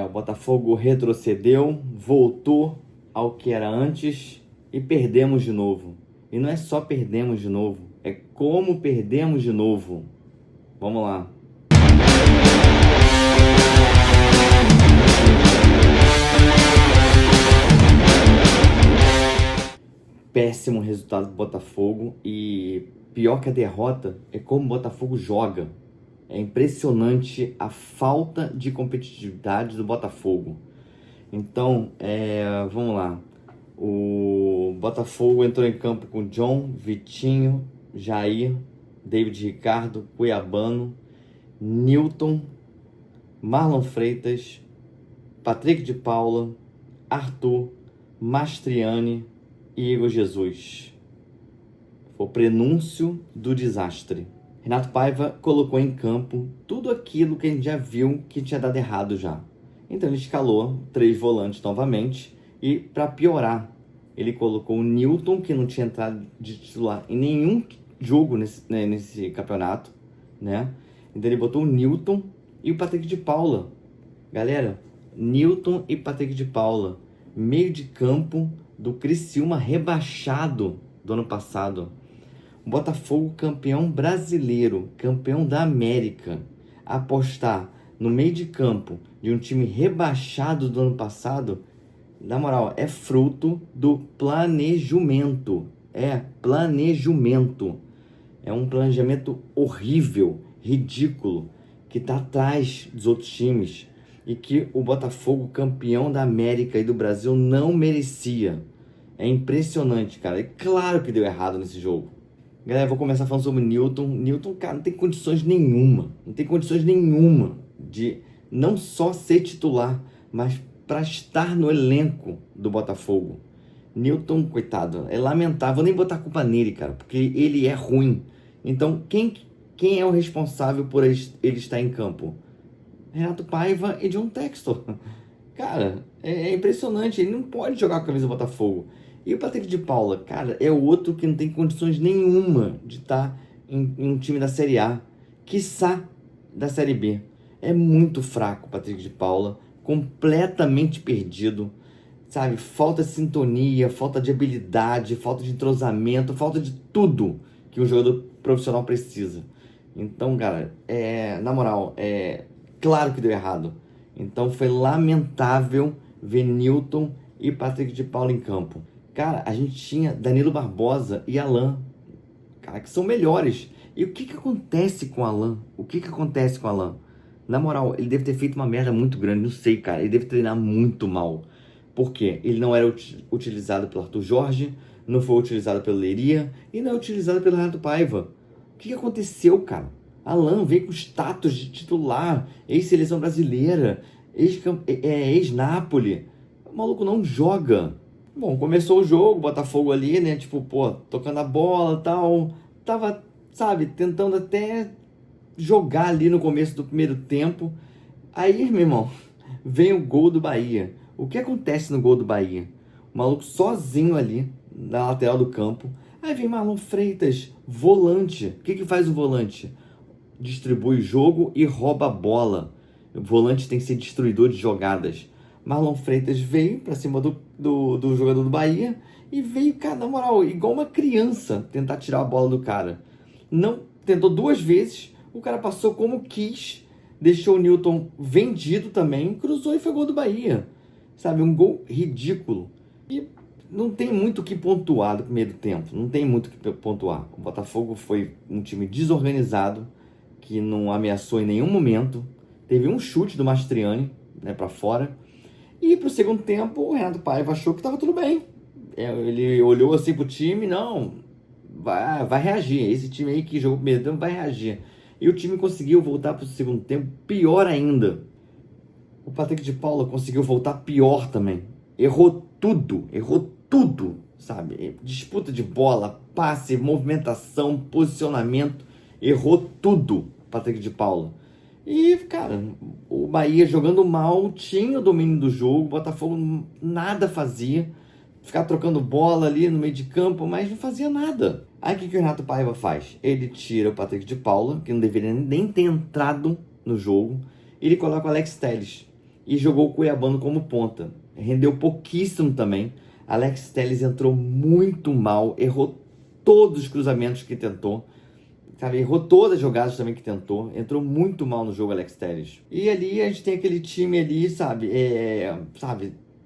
O Botafogo retrocedeu, voltou ao que era antes e perdemos de novo. E não é só perdemos de novo, é como perdemos de novo. Vamos lá. Péssimo resultado do Botafogo e pior que a derrota é como o Botafogo joga. É impressionante a falta de competitividade do Botafogo. Então, vamos lá. O Botafogo entrou em campo com John, Vitinho, Jair, David Ricardo, Cuiabano, Newton, Marlon Freitas, Patrick de Paula, Arthur, Mastriani e Igor Jesus. Foi o prenúncio do desastre. Renato Paiva colocou em campo tudo aquilo que a gente já viu que tinha dado errado já. Então ele escalou 3 volantes novamente e, para piorar, ele colocou o Newton, que não tinha entrado de titular em nenhum jogo nesse campeonato, né? Então ele botou o Newton e o Patrick de Paula. Galera, Newton e Patrick de Paula, meio de campo do Criciúma rebaixado do ano passado. O Botafogo campeão brasileiro, campeão da América, apostar no meio de campo de um time rebaixado do ano passado, na moral, é fruto do planejamento. Planejamento. É um planejamento horrível, ridículo, que está atrás dos outros times e que o Botafogo, campeão da América e do Brasil, não merecia. É impressionante, cara. É claro que deu errado nesse jogo. Galera, eu vou começar falando sobre o Newton. Newton, cara, não tem condições nenhuma. Não tem condições nenhuma de não só ser titular, mas para estar no elenco do Botafogo. Newton, coitado, é lamentável. Vou nem botar a culpa nele, cara, porque ele é ruim. Então, quem é o responsável por ele estar em campo? Renato Paiva e John Textor. Cara, é impressionante. Ele não pode jogar com a camisa do Botafogo. E o Patrick de Paula, cara, é outro que não tem condições nenhuma de estar em um time da Série A, quiçá da Série B. É muito fraco o Patrick de Paula, completamente perdido, sabe? Falta de sintonia, falta de habilidade, falta de entrosamento, falta de tudo que um jogador profissional precisa. Então, cara, na moral, claro que deu errado. Então foi lamentável ver Newton e Patrick de Paula em campo. Cara, a gente tinha Danilo Barbosa e Alan, cara, que são melhores. E o que acontece com o Alan? Na moral, ele deve ter feito uma merda muito grande, não sei, cara. Ele deve treinar muito mal. Por quê? Ele não era utilizado pelo Arthur Jorge, não foi utilizado pelo Leiria e não é utilizado pelo Renato Paiva. O que aconteceu, cara? Alan veio com status de titular, ex-seleção brasileira, ex-Nápoles. O maluco não joga. Bom, começou o jogo, Botafogo ali, né? Tipo, tocando a bola e tal. Tava, sabe, tentando até jogar ali no começo do primeiro tempo. Aí, meu irmão, vem o gol do Bahia. O que acontece no gol do Bahia? O maluco sozinho ali, na lateral do campo. Aí vem Marlon Freitas, volante. O que faz o volante? Distribui o jogo e rouba a bola. O volante tem que ser destruidor de jogadas. Marlon Freitas veio pra cima do jogador do Bahia e veio, cara, na moral, igual uma criança tentar tirar a bola do cara. Não, tentou 2 vezes, o cara passou como quis, deixou o Newton vendido também, cruzou e foi gol do Bahia. Sabe, um gol ridículo. E não tem muito o que pontuar do primeiro tempo, não tem muito o que pontuar. O Botafogo foi um time desorganizado, que não ameaçou em nenhum momento. Teve um chute do Mastriani, né, para fora. E pro segundo tempo, o Renato Paiva achou que estava tudo bem. Ele olhou assim pro time, não, vai reagir. Esse time aí que jogou o primeiro tempo vai reagir. E o time conseguiu voltar pro segundo tempo pior ainda. O Patrick de Paula conseguiu voltar pior também. Errou tudo, sabe? Disputa de bola, passe, movimentação, posicionamento. Errou tudo, Patrick de Paula. E, cara, o Bahia jogando mal, tinha o domínio do jogo, o Botafogo nada fazia, ficar trocando bola ali no meio de campo, mas não fazia nada. Aí o que o Renato Paiva faz? Ele tira o Patrick de Paula, que não deveria nem ter entrado no jogo, e ele coloca o Alex Telles. e jogou o Cuiabano como ponta. Rendeu pouquíssimo também. Alex Telles entrou muito mal, errou todos os cruzamentos que tentou, sabe? Errou todas as jogadas também que tentou. Entrou muito mal no jogo Alex Telles. E ali a gente tem aquele time ali, sabe?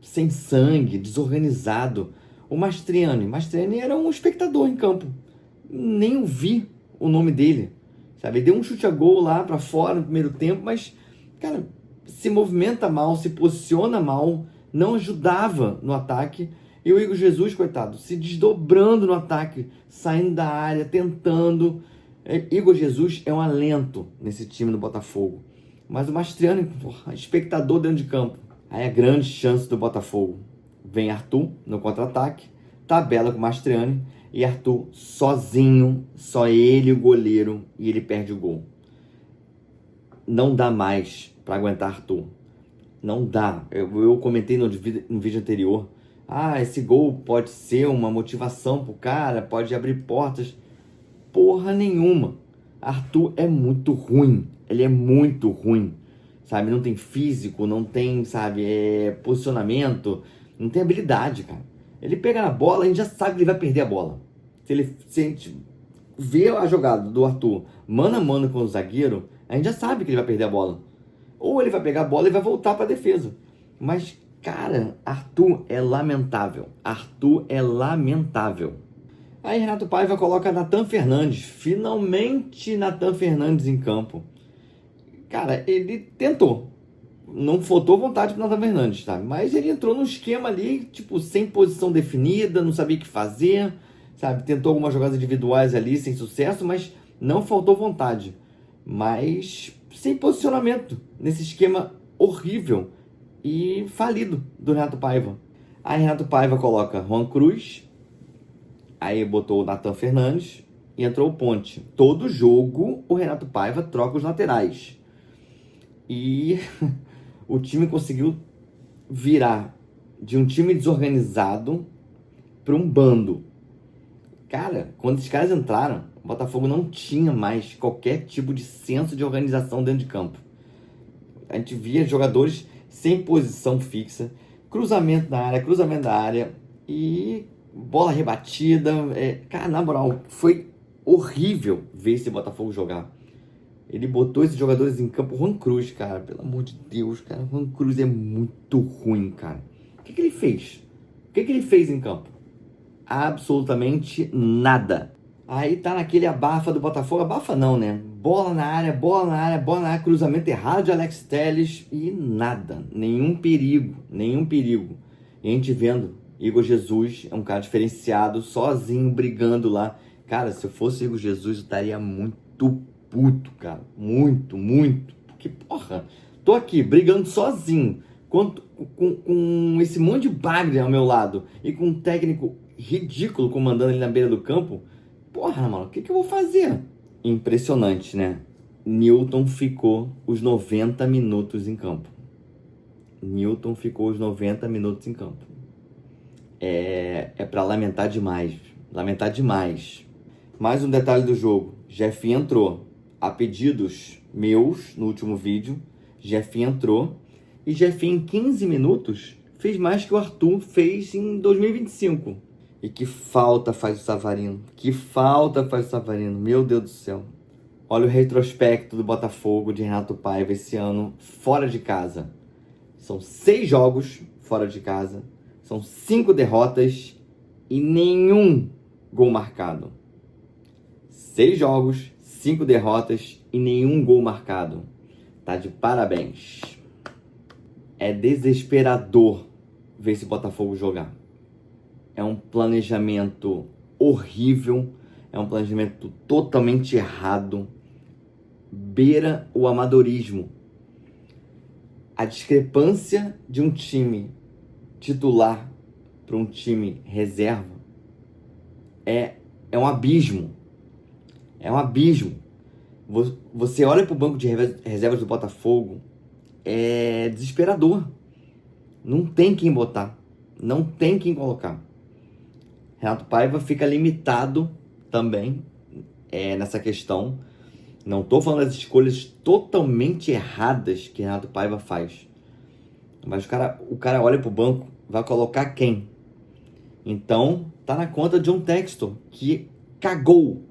Sem sangue, desorganizado. O Mastriani era um espectador em campo. Nem ouvi o nome dele, sabe? Ele deu um chute a gol lá pra fora no primeiro tempo, mas, cara, se movimenta mal, se posiciona mal, não ajudava no ataque. E o Igor Jesus, coitado, se desdobrando no ataque, saindo da área, tentando. Igor Jesus é um alento nesse time do Botafogo. Mas o Mastriani, espectador dentro de campo. Aí a grande chance do Botafogo. Vem Arthur no contra-ataque, tabela com o Mastriani, e Arthur sozinho, só ele o goleiro, e ele perde o gol. Não dá mais para aguentar Arthur. Não dá. Eu comentei no vídeo anterior. Esse gol pode ser uma motivação pro cara, pode abrir portas. Porra nenhuma. Arthur é muito ruim. Ele é muito ruim. Sabe? Não tem físico, não tem, sabe, posicionamento, não tem habilidade, cara. Ele pega na bola, a gente já sabe que ele vai perder a bola. Se a gente vê a jogada do Arthur mano a mano com o zagueiro, a gente já sabe que ele vai perder a bola. Ou ele vai pegar a bola e vai voltar para a defesa. Mas, cara, Arthur é lamentável. Arthur é lamentável. Aí Renato Paiva coloca Nathan Fernandes. Finalmente Nathan Fernandes em campo. Cara, ele tentou. Não faltou vontade pro Nathan Fernandes, tá? Mas ele entrou num esquema ali, tipo, sem posição definida, não sabia o que fazer, sabe? Tentou algumas jogadas individuais ali, sem sucesso, mas não faltou vontade. Mas sem posicionamento, nesse esquema horrível e falido do Renato Paiva. Aí Renato Paiva coloca Juan Cruz, aí botou o Nathan Fernandes e entrou o Ponte. Todo jogo o Renato Paiva troca os laterais. E o time conseguiu virar de um time desorganizado para um bando. Cara, quando esses caras entraram, o Botafogo não tinha mais qualquer tipo de senso de organização dentro de campo. A gente via jogadores sem posição fixa, cruzamento da área e bola rebatida. Cara, na moral, foi horrível ver esse Botafogo jogar. Ele botou esses jogadores em campo. Juan Cruz, cara, pelo amor de Deus, cara. Juan Cruz é muito ruim, cara. O que ele fez? O que ele fez em campo? Absolutamente nada. Aí tá naquele abafa do Botafogo. Abafa não, né? Bola na área, cruzamento errado de Alex Telles e nada. Nenhum perigo. E a gente vendo, Igor Jesus é um cara diferenciado, sozinho, brigando lá. Cara, se eu fosse Igor Jesus, eu estaria muito puto, cara. Muito. Porque, porra, tô aqui brigando sozinho com esse monte de bagre ao meu lado e com um técnico ridículo comandando ele na beira do campo. Porra, mano, o que eu vou fazer? Impressionante, né? Newton ficou os 90 minutos em campo. É pra lamentar demais. Mais um detalhe do jogo. Jefinho entrou. A pedidos meus, no último vídeo, Jefinho entrou. E Jefinho, em 15 minutos, fez mais que o Arthur fez em 2025. E que falta faz o Savarino. Meu Deus do céu. Olha o retrospecto do Botafogo de Renato Paiva esse ano, fora de casa. São 6 jogos fora de casa. São 5 derrotas e nenhum gol marcado. 6 jogos, 5 derrotas e nenhum gol marcado. Tá de parabéns. É desesperador ver esse Botafogo jogar. É um planejamento horrível. É um planejamento totalmente errado. Beira o amadorismo. A discrepância de um time titular para um time reserva é um abismo. Você olha para o banco de reservas do Botafogo, é desesperador. Não tem quem botar, não tem quem colocar. Renato Paiva fica limitado também nessa questão. Não estou falando das escolhas totalmente erradas que Renato Paiva faz, Mas o cara olha pro banco, vai colocar quem? Então, tá na conta de John Textor, que cagou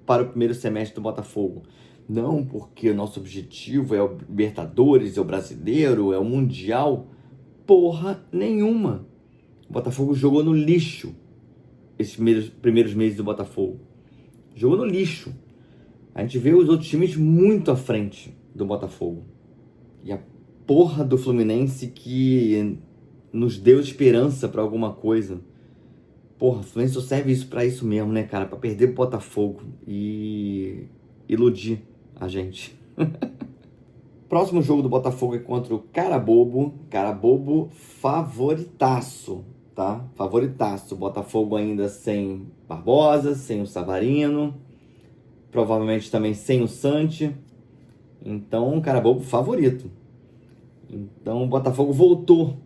para o primeiro semestre do Botafogo. Não, porque o nosso objetivo é o Libertadores, é o Brasileiro, é o Mundial. Porra nenhuma. O Botafogo jogou no lixo esses primeiros meses do Botafogo. Jogou no lixo. A gente vê os outros times muito à frente do Botafogo. E a porra do Fluminense que nos deu esperança pra alguma coisa. Porra, o Fluminense só serve isso pra isso mesmo, né, cara? Pra perder o Botafogo e iludir a gente. Próximo jogo do Botafogo é contra o Carabobo. Carabobo favoritaço, tá? Favoritaço. Botafogo ainda sem Barbosa, sem o Savarino. Provavelmente também sem o Santi. Então, o Carabobo favorito. Então, o Botafogo voltou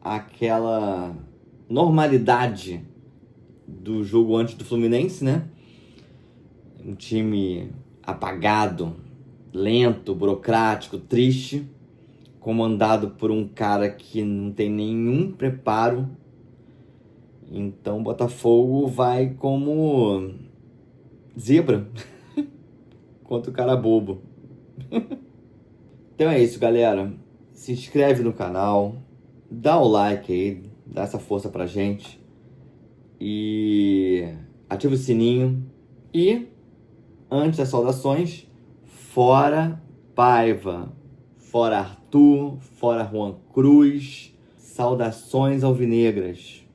àquela normalidade do jogo antes do Fluminense, né? Um time apagado, lento, burocrático, triste, comandado por um cara que não tem nenhum preparo. Então, o Botafogo vai como zebra contra o Carabobo. Então é isso, galera. Se inscreve no canal, dá o like aí, dá essa força pra gente e ativa o sininho. E antes das saudações, fora Paiva, fora Arthur, fora Juan Cruz, saudações alvinegras.